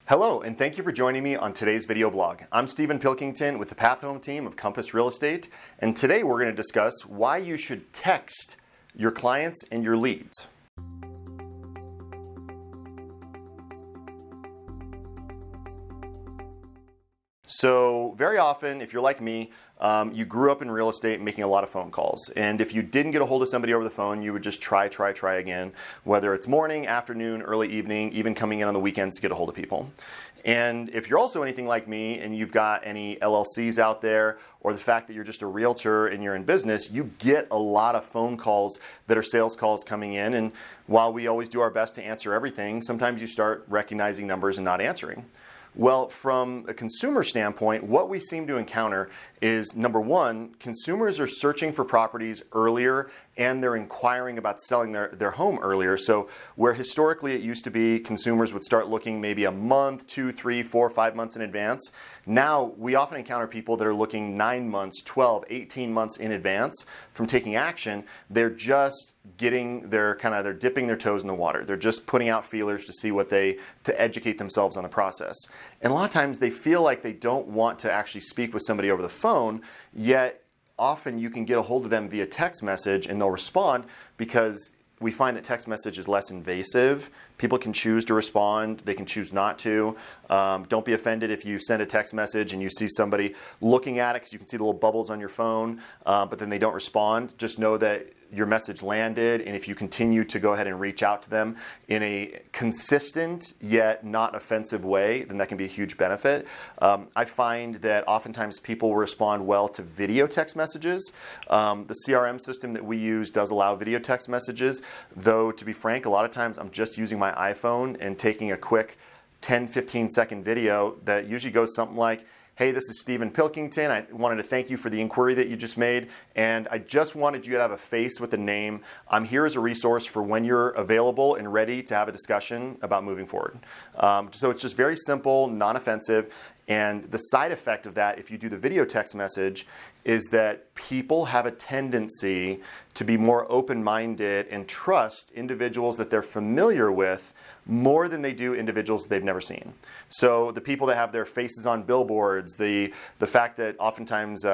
Hello, and thank you for joining me on today's video blog. I'm Stephen Pilkington with the Path Home team of Compass Real Estate, and today we're going to discuss why you should text your clients and your leads. So very often, if you're like me, you grew up in real estate making a lot of phone calls. And if you didn't get a hold of somebody over the phone, you would just try again, whether it's morning, afternoon, early evening, even coming in on the weekends to get a hold of people. And if you're also anything like me and you've got any LLCs out there, or the fact that you're just a realtor and you're in business, you get a lot of phone calls that are sales calls coming in. And while we always do our best to answer everything, sometimes you start recognizing numbers and not answering. Well, from a consumer standpoint, what we seem to encounter is, number one, consumers are searching for properties earlier and they're inquiring about selling their home earlier. So where historically it used to be consumers would start looking maybe a month, 2, 3, 4, 5 months in advance, now we often encounter people that are looking 9 months, 12, 18 months in advance from taking action. They're just they're dipping their toes in the water. They're just putting out feelers to see to educate themselves on the process. And a lot of times they feel like they don't want to actually speak with somebody over the phone, yet often you can get a hold of them via text message and they'll respond because we find that text message is less invasive. People can choose to respond. They can choose not to. Don't be offended if you send a text message and you see somebody looking at it because you can see the little bubbles on your phone, but then they don't respond. Just know that your message landed, and if you continue to go ahead and reach out to them in a consistent yet not offensive way, then that can be a huge benefit. I find that oftentimes people respond well to video text messages. The CRM system that we use does allow video text messages, though to be frank, a lot of times I'm just using my iPhone and taking a quick 10-15 second video that usually goes something like, "Hey, this is Stephen Pilkington. I wanted to thank you for the inquiry that you just made, and I just wanted you to have a face with a name. I'm here as a resource for when you're available and ready to have a discussion about moving forward." So it's just very simple, non-offensive, and the side effect of that, if you do the video text message, is that people have a tendency to be more open-minded and trust individuals that they're familiar with more than they do individuals they've never seen. So the people that have their faces on billboards, the fact that oftentimes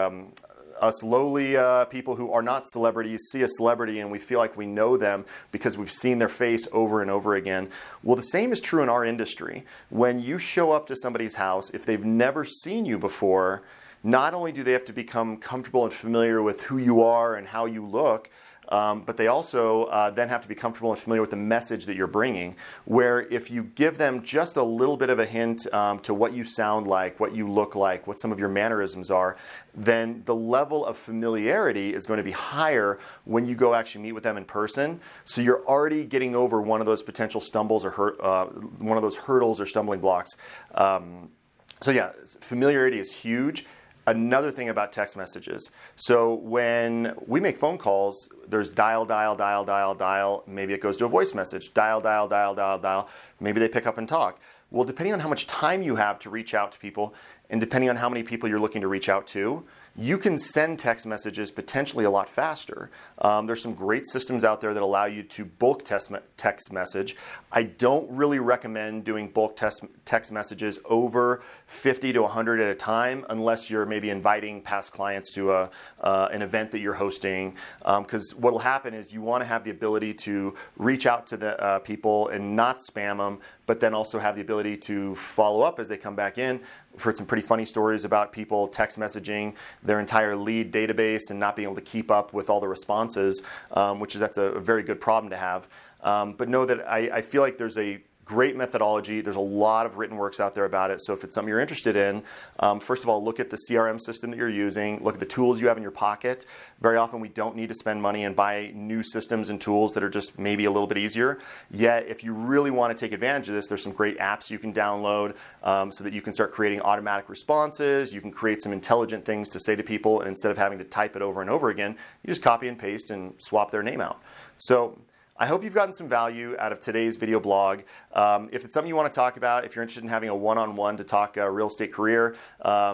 us lowly people who are not celebrities see a celebrity and we feel like we know them because we've seen their face over and over again. Well, the same is true in our industry. When you show up to somebody's house, if they've never seen you before, not only do they have to become comfortable and familiar with who you are and how you look, but they also then have to be comfortable and familiar with the message that you're bringing, where if you give them just a little bit of a hint to what you sound like, what you look like, what some of your mannerisms are, then the level of familiarity is going to be higher when you go actually meet with them in person. So you're already getting over one of those potential stumbles or one of those hurdles or stumbling blocks. So yeah, familiarity is huge. Another thing about text messages. So when we make phone calls, there's dial, dial, dial, dial, dial. Maybe it goes to a voice message. Dial, dial, dial, dial, dial. Maybe they pick up and talk. Well, depending on how much time you have to reach out to people, and depending on how many people you're looking to reach out to, you can send text messages potentially a lot faster. There's some great systems out there that allow you to bulk text message. I don't really recommend doing bulk text messages over 50 to 100 at a time unless you're maybe inviting past clients to an event that you're hosting. Because what will happen is you want to have the ability to reach out to the people and not spam them, but then also have the ability to follow up as they come back in. I've heard some pretty funny stories about people text messaging their entire lead database and not being able to keep up with all the responses, that's a very good problem to have. But know that I feel like there's a great methodology. There's a lot of written works out there about it. So if it's something you're interested in, first of all, look at the CRM system that you're using. Look at the tools you have in your pocket. Very often we don't need to spend money and buy new systems and tools that are just maybe a little bit easier. Yet if you really want to take advantage of this, there's some great apps you can download so that you can start creating automatic responses. You can create some intelligent things to say to people, and instead of having to type it over and over again, you just copy and paste and swap their name out. So I hope you've gotten some value out of today's video blog. If it's something you want to talk about, if you're interested in having a one-on-one to talk real estate career,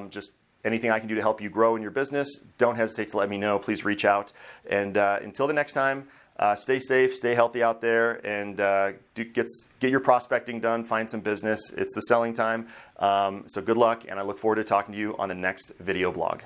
just anything I can do to help you grow in your business, don't hesitate to let me know. Please reach out. And until the next time, Stay safe, stay healthy out there, and get your prospecting done, find some business. It's the selling time. So good luck, and I look forward to talking to you on the next video blog.